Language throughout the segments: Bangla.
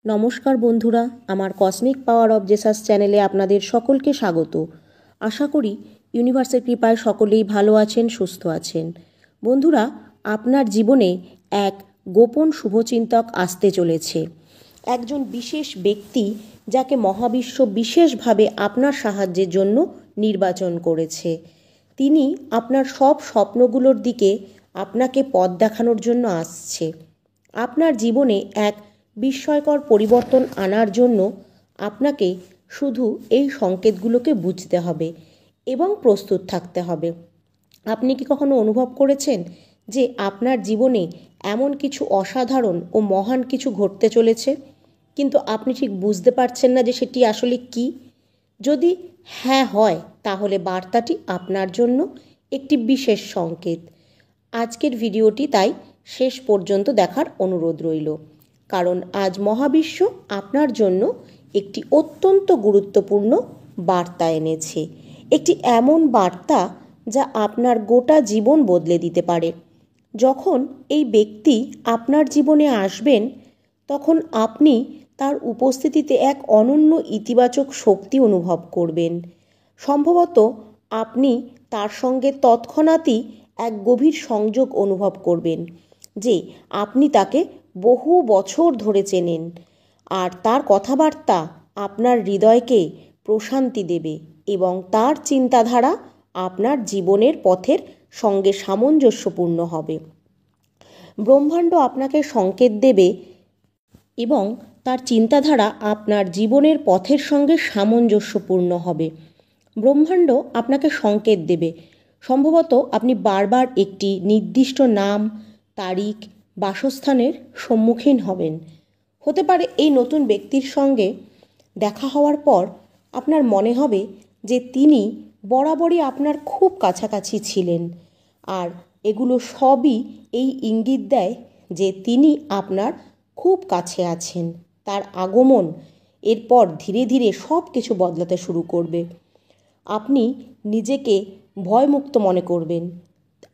নমস্কার বন্ধুরা, আমার কসমিক পাওয়ার অফ জেসাস চ্যানেলে আপনাদের সকলকে স্বাগত। আশা করি ইউনিভার্সের কৃপায় সকলেই ভালো আছেন, সুস্থ আছেন। বন্ধুরা, আপনার জীবনে এক গোপন শুভচিন্তক আসতে চলেছে। একজন বিশেষ ব্যক্তি যাকে মহাবিশ্ব বিশেষভাবে আপনার সাহায্যের জন্য নির্বাচন করেছে। তিনি আপনার সব স্বপ্নগুলোর দিকে আপনাকে পথ দেখানোর জন্য আসছে। আপনার জীবনে এক বিস্ময়কর পরিবর্তন আনার জন্য আপনাকে শুধু এই সংকেতগুলোকে বুঝতে হবে এবং প্রস্তুত থাকতে হবে। আপনি কি কখনো অনুভব করেছেন যে আপনার জীবনে এমন কিছু অসাধারণ ও মহান কিছু ঘটতে চলেছে, কিন্তু আপনি ঠিক বুঝতে পারছেন না যে সেটি আসলে কি? যদি হ্যাঁ হয়, তাহলে বার্তাটি আপনার জন্য একটি বিশেষ সংকেত। আজকের ভিডিওটি তাই শেষ পর্যন্ত দেখার অনুরোধ রইল, কারণ আজ মহাবিশ্ব আপনার জন্য একটি অত্যন্ত গুরুত্বপূর্ণ বার্তা এনেছে। একটি এমন বার্তা যা আপনার গোটা জীবন বদলে দিতে পারে। যখন এই ব্যক্তি আপনার জীবনে আসবেন, তখন আপনি তার উপস্থিতিতে এক অনন্য ইতিবাচক শক্তি অনুভব করবেন। সম্ভবত আপনি তার সঙ্গে তৎক্ষণাৎই এক গভীর সংযোগ অনুভব করবেন, যে আপনি তাকে বহু বছর ধরে চেনেন, আর তার কথাবার্তা আপনার হৃদয়কে প্রশান্তি দেবে এবং তার চিন্তাধারা আপনার জীবনের পথের সঙ্গে সামঞ্জস্যপূর্ণ হবে। ব্রহ্মাণ্ড আপনাকে সংকেত দেবে এবং তার চিন্তাধারা আপনার জীবনের পথের সঙ্গে সামঞ্জস্যপূর্ণ হবে। ব্রহ্মাণ্ড আপনাকে সংকেত দেবে। সম্ভবত আপনি বারবার একটি নির্দিষ্ট নাম, তারিখ, বাসস্থানের সম্মুখীন হবেন। হতে পারে এই নতুন ব্যক্তির সঙ্গে দেখা হওয়ার পর আপনার মনে হবে যে তিনি বরাবরই আপনার খুব কাছাকাছি ছিলেন, আর এগুলো সবই এই ইঙ্গিত দেয় যে তিনি আপনার খুব কাছে আছেন। তার আগমন এরপর ধীরে ধীরে সব কিছু বদলাতে শুরু করবে। আপনি নিজেকে ভয়মুক্ত মনে করবেন।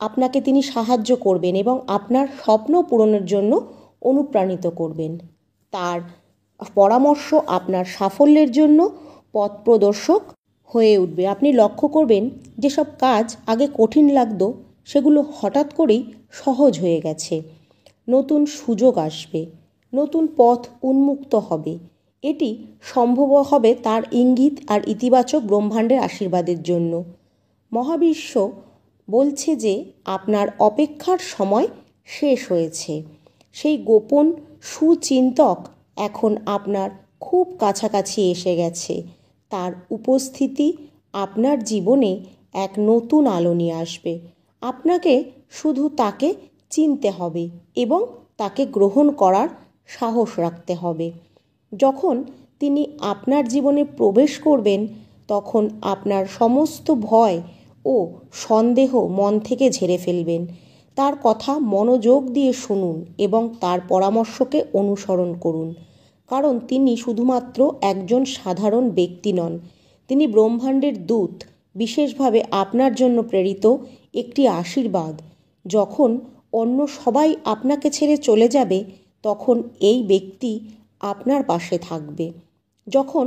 আপনাকে তিনি সাহায্য করবেন এবং আপনার স্বপ্ন পূরণের জন্য অনুপ্রাণিত করবেন। তার পরামর্শ আপনার সাফল্যের জন্য পথ প্রদর্শক হয়ে উঠবে। আপনি লক্ষ্য করবেন যেসব কাজ আগে কঠিন লাগতো, সেগুলো হঠাৎ করেই সহজ হয়ে গেছে। নতুন সুযোগ আসবে, নতুন পথ উন্মুক্ত হবে। এটি সম্ভব হবে তার ইঙ্গিত আর ইতিবাচক ব্রহ্মাণ্ডের আশীর্বাদের জন্য। মহাবিশ্ব বলছে যে আপনার অপেক্ষার সময় শেষ হয়েছে। সেই গোপন সুচিন্তক এখন আপনার খুব কাছাকাছি এসে গেছে। তার উপস্থিতি আপনার জীবনে এক নতুন আলো নিয়ে আসবে। আপনাকে শুধু তাকে চিনতে হবে এবং তাকে গ্রহণ করার সাহস রাখতে হবে। যখন তিনি আপনার জীবনে প্রবেশ করবেন, তখন আপনার সমস্ত ভয় ও সন্দেহ মন থেকে ঝেড়ে ফেলবেন। তার কথা মনোযোগ দিয়ে শুনুন এবং তার পরামর্শকে অনুসরণ করুন, কারণ তিনি শুধুমাত্র একজন সাধারণ ব্যক্তি নন। তিনি ব্রহ্মাণ্ডের দূত, বিশেষভাবে আপনার জন্য প্রেরিত একটি আশীর্বাদ। যখন অন্য সবাই আপনাকে ছেড়ে চলে যাবে, তখন এই ব্যক্তি আপনার পাশে থাকবে। যখন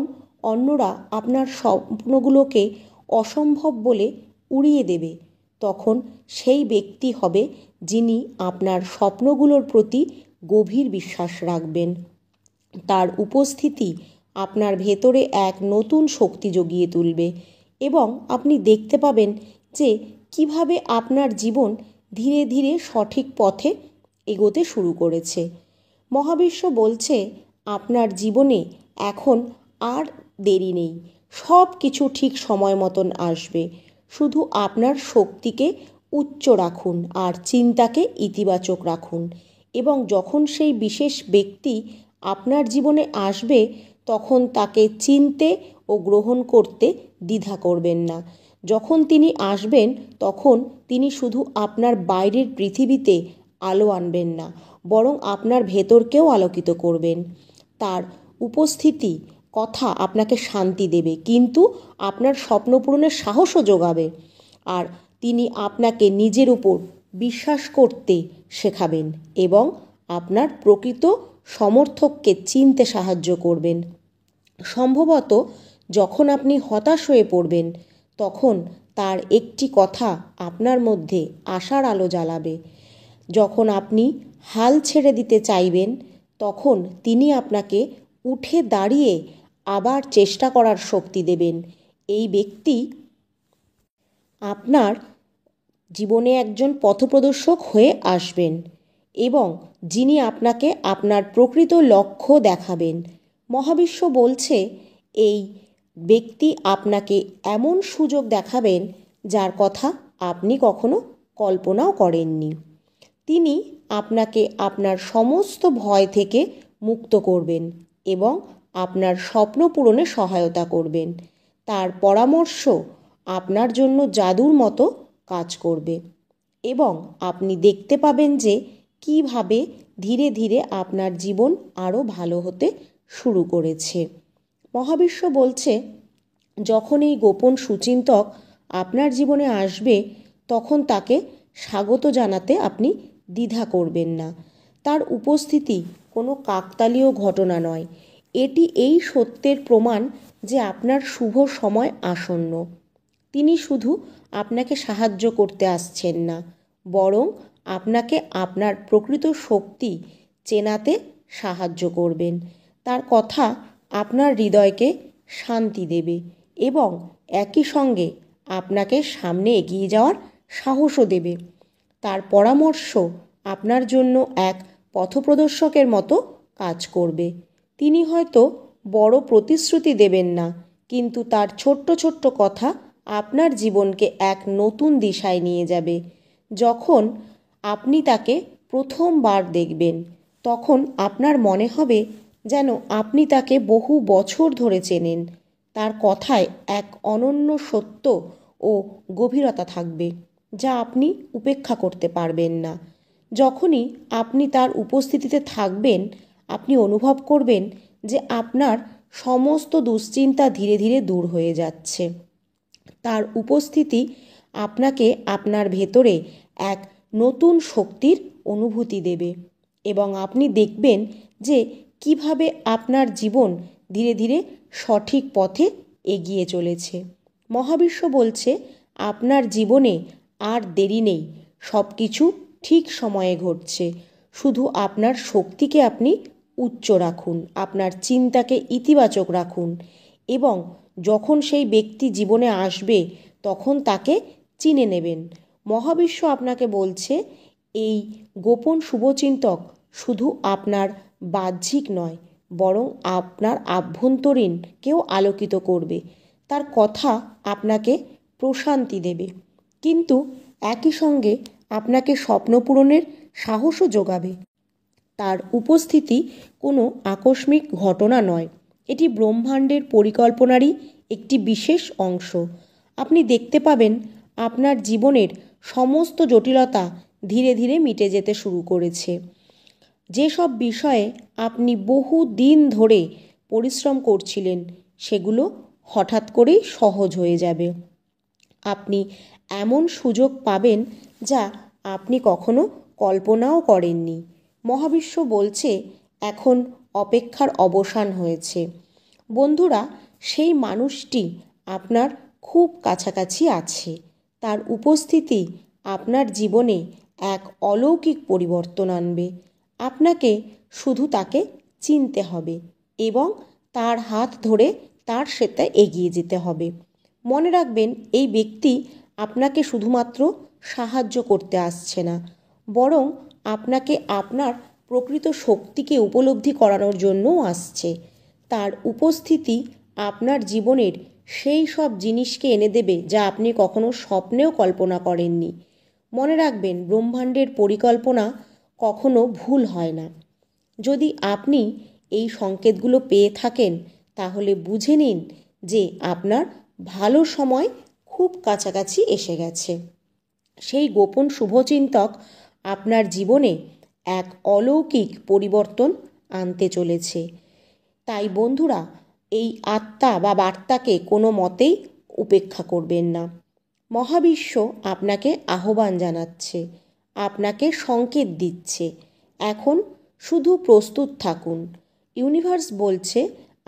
অন্যরা আপনার স্বপ্নগুলোকে অসম্ভব বলে উড়িয়ে দেবে, তখন সেই ব্যক্তি হবে যিনি আপনার স্বপ্নগুলোর প্রতি গভীর বিশ্বাস রাখবেন। তার উপস্থিতি আপনার ভেতরে এক নতুন শক্তি জগিয়ে তুলবে এবং আপনি দেখতে পাবেন যে কিভাবে আপনার জীবন ধীরে ধীরে সঠিক পথে এগোতে শুরু করেছে। মহাবিশ্ব বলছে আপনার জীবনে এখন আর দেরি নেই। সব কিছু ঠিক সময় মতন আসবে। শুধু আপনার শক্তিকে উচ্চ রাখুন আর চিন্তাকে ইতিবাচক রাখুন, এবং যখন সেই বিশেষ ব্যক্তি আপনার জীবনে আসবে, তখন তাকে চিনতে ও গ্রহণ করতে দ্বিধা করবেন না। যখন তিনি আসবেন, তখন তিনি শুধু আপনার বাইরের পৃথিবীতে আলো আনবেন না, বরং আপনার ভেতরকেও আলোকিত করবেন। তার উপস্থিতি কথা আপনাকে শান্তি দেবে, কিন্তু আপনার স্বপ্ন পূরণের সাহসও যোগাবে। আর তিনি আপনাকে নিজের উপর বিশ্বাস করতে শেখাবেন এবং আপনার প্রকৃত সমর্থককে চিনতে সাহায্য করবেন। সম্ভবত যখন আপনি হতাশ হয়ে পড়বেন, তখন তার একটি কথা আপনার মধ্যে আশার আলো জ্বালাবে। যখন আপনি হাল ছেড়ে দিতে চাইবেন, তখন তিনি আপনাকে উঠে দাঁড়িয়ে আবার চেষ্টা করার শক্তি দেবেন। এই ব্যক্তি আপনার জীবনে একজন পথপ্রদর্শক হয়ে আসবেন এবং যিনি আপনাকে আপনার প্রকৃত লক্ষ্য দেখাবেন। মহাবিশ্ব বলছে এই ব্যক্তি আপনাকে এমন সুযোগ দেখাবেন যার কথা আপনি কখনো কল্পনাও করেননি। তিনি আপনাকে আপনার সমস্ত ভয় থেকে মুক্ত করবেন এবং আপনার স্বপ্ন পূরণে সহায়তা করবেন। তার পরামর্শ আপনার জন্য জাদুর মতো কাজ করবে এবং আপনি দেখতে পাবেন যে কিভাবে ধীরে ধীরে আপনার জীবন আরও ভালো হতে শুরু করেছে। মহাবিশ্ব বলছে যখন এই গোপন সুচিন্তক আপনার জীবনে আসবে, তখন তাকে স্বাগত জানাতে আপনি দ্বিধা করবেন না। তার উপস্থিতি কোনো কাকতালীয় ঘটনা নয়, এটি এই সত্যের প্রমাণ যে আপনার শুভ সময় আসন্ন। তিনি শুধু আপনাকে সাহায্য করতে আসছেন না, বরং আপনাকে আপনার প্রকৃত শক্তি চেনাতে সাহায্য করবেন। তার কথা আপনার হৃদয়কে শান্তি দেবে এবং একই সঙ্গে আপনাকে সামনে এগিয়ে যাওয়ার সাহসও দেবে। তার পরামর্শ আপনার জন্য এক পথপ্রদর্শকের মতো কাজ করবে। তিনি হয়তো বড় প্রতিশ্রুতি দেবেন না, কিন্তু তার ছোট্ট ছোট্ট কথা আপনার জীবনকে এক নতুন দিশায় নিয়ে যাবে। যখন আপনি তাকে প্রথমবার দেখবেন, তখন আপনার মনে হবে যেন আপনি তাকে বহু বছর ধরে চেনেন। তার কথায় এক অনন্য সত্য ও গভীরতা থাকবে যা আপনি উপেক্ষা করতে পারবেন না। যখনই আপনি তার উপস্থিতিতে থাকবেন, আপনি অনুভব করবেন যে আপনার সমস্ত দুশ্চিন্তা ধীরে ধীরে দূর হয়ে যাচ্ছে। তার উপস্থিতি আপনাকে আপনার ভেতরে এক নতুন শক্তির অনুভূতি দেবে এবং আপনি দেখবেন যে কিভাবে আপনার জীবন ধীরে ধীরে সঠিক পথে এগিয়ে চলেছে। মহাবিশ্ব বলছে আপনার জীবনে আর দেরি নেই, সব কিছু ঠিক সময়ে ঘটছে। শুধু আপনার শক্তিকে আপনি উচ্চ রাখুন, আপনার চিন্তাকে ইতিবাচক রাখুন এবং যখন সেই ব্যক্তি জীবনে আসবে, তখন তাকে চিনে নেবেন। মহাবিশ্ব আপনাকে বলছে এই গোপন শুভচিন্তক শুধু আপনার বাহ্যিক নয়, বরং আপনার আভ্যন্তরীণকেও আলোকিত করবে। তার কথা আপনাকে প্রশান্তি দেবে, কিন্তু একই সঙ্গে আপনাকে স্বপ্ন পূরণের সাহসও যোগাবে। তার উপস্থিতি কোনো আকস্মিক ঘটনা নয়, এটি ব্রহ্মাণ্ডের পরিকল্পনারই একটি বিশেষ অংশ। আপনি দেখতে পাবেন আপনার জীবনের সমস্ত জটিলতা ধীরে ধীরে মিটে যেতে শুরু করেছে। যেসব বিষয়ে আপনি বহু দিন ধরে পরিশ্রম করছিলেন, সেগুলো হঠাৎ করেই সহজ হয়ে যাবে। আপনি এমন সুযোগ পাবেন যা আপনি কখনো কল্পনাও করেননি। মহাবিশ্ব বলছে এখন অপেক্ষার অবসান হয়েছে। বন্ধুরা, সেই মানুষটি আপনার খুব কাছাকাছি আছে। তার উপস্থিতি আপনার জীবনে এক অলৌকিক পরিবর্তন আনবে। আপনাকে শুধু তাকে চিনতে হবে এবং তার হাত ধরে তার সাথে এগিয়ে যেতে হবে। মনে রাখবেন, এই ব্যক্তি আপনাকে শুধুমাত্র সাহায্য করতে আসছে না, বরং আপনাকে আপনার প্রকৃত শক্তিকে উপলব্ধি করানোর জন্যও আসছে। তার উপস্থিতি আপনার জীবনের সেই সব জিনিসকে এনে দেবে যা আপনি কখনো স্বপ্নেও কল্পনা করেননি। মনে রাখবেন, ব্রহ্মাণ্ডের পরিকল্পনা কখনো ভুল হয় না। যদি আপনি এই সংকেতগুলো পেয়ে থাকেন, তাহলে বুঝে নিন যে আপনার ভালো সময় খুব কাছাকাছি এসে গেছে। সেই গোপন শুভচিন্তক আপনার জীবনে এক অলৌকিক পরিবর্তন আনতে চলেছে। তাই বন্ধুরা, এই আত্মা বা বার্তাকে কোনো মতেই উপেক্ষা করবেন না। মহাবিশ্ব আপনাকে আহ্বান জানাচ্ছে, আপনাকে সংকেত দিচ্ছে। এখন শুধু প্রস্তুত থাকুন। ইউনিভার্স বলছে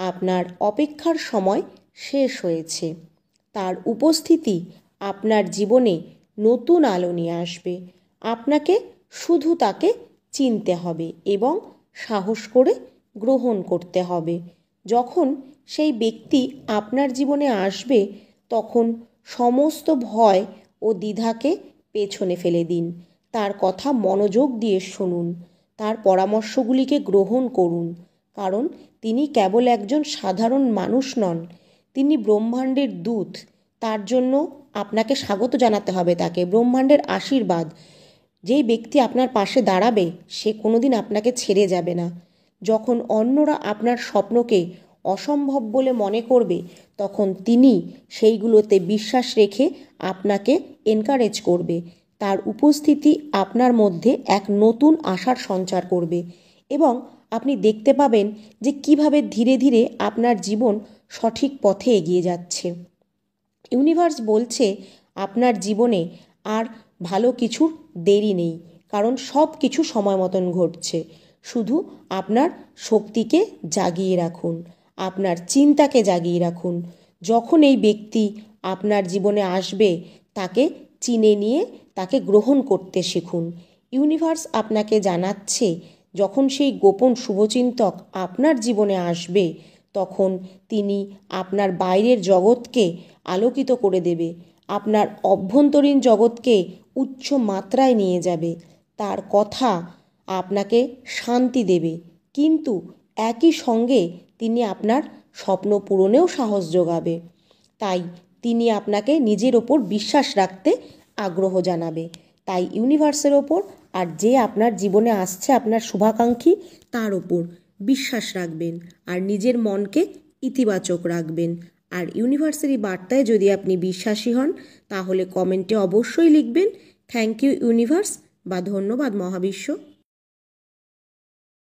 আপনার অপেক্ষার সময় শেষ হয়েছে। তার উপস্থিতি আপনার জীবনে নতুন আলো নিয়ে আসবে। আপনাকে শুধু তাকে চিনতে হবে এবং সাহস করে গ্রহণ করতে হবে। যখন সেই ব্যক্তি আপনার জীবনে আসবে তখন সমস্ত ভয় ও দ্বিধাকে পেছনে ফেলে দিন। তার কথা মনোযোগ দিয়ে শুনুন, তার পরামর্শগুলিকে গ্রহণ করুন, কারণ তিনি কেবল একজন সাধারণ মানুষ নন, তিনি ব্রহ্মাণ্ডের দূত। তার জন্য আপনাকে স্বাগত জানাতে হবে তাকে, ব্রহ্মাণ্ডের আশীর্বাদ। যেই ব্যক্তি আপনার পাশে দাঁড়াবে সে কোনোদিন আপনাকে ছেড়ে যাবে না। যখন অন্যরা আপনার স্বপ্নকে অসম্ভব বলে মনে করবে তখন তিনি সেইগুলোতে বিশ্বাস রেখে আপনাকে এনকারেজ করবে। তার উপস্থিতি আপনার মধ্যে এক নতুন আশার সঞ্চার করবে এবং আপনি দেখতে পাবেন যে কিভাবে ধীরে ধীরে আপনার জীবন সঠিক পথে এগিয়ে যাচ্ছে। ইউনিভার্স বলছে আপনার জীবনে আর ভালো কিছুর দেরি নেই, কারণ সব কিছু সময় মতন ঘটছে। শুধু আপনার শক্তিকে জাগিয়ে রাখুন, আপনার চিন্তাকে জাগিয়ে রাখুন। যখন এই ব্যক্তি আপনার জীবনে আসবে তাকে চিনে নিয়ে তাকে গ্রহণ করতে শিখুন। ইউনিভার্স আপনাকে জানাচ্ছে যখন সেই গোপন শুভচিন্তক আপনার জীবনে আসবে তখন তিনি আপনার বাইরের জগৎকে আলোকিত করে দেবে, আপনার অভ্যন্তরীণ জগৎকে উচ্চ মাত্রায় নিয়ে যাবে। তার কথা আপনাকে শান্তি দেবে, কিন্তু একই সঙ্গে তিনি আপনার স্বপ্ন পূরণেও সাহস যোগাবে। তাই তিনি আপনাকে নিজের ওপর বিশ্বাস রাখতে আগ্রহ জানাবে। তাই ইউনিভার্সের ওপর আর যে আপনার জীবনে আসছে আপনার শুভাকাঙ্ক্ষী তার ওপর বিশ্বাস রাখবেন আর নিজের মনকে ইতিবাচক রাখবেন। আর ইউনিভার্সের এই বার্তায় যদি আপনি বিশ্বাসী হন তাহলে কমেন্টে অবশ্যই লিখবেন থ্যাংক ইউ ইউনিভার্স বা ধন্যবাদ মহাবিশ্ব।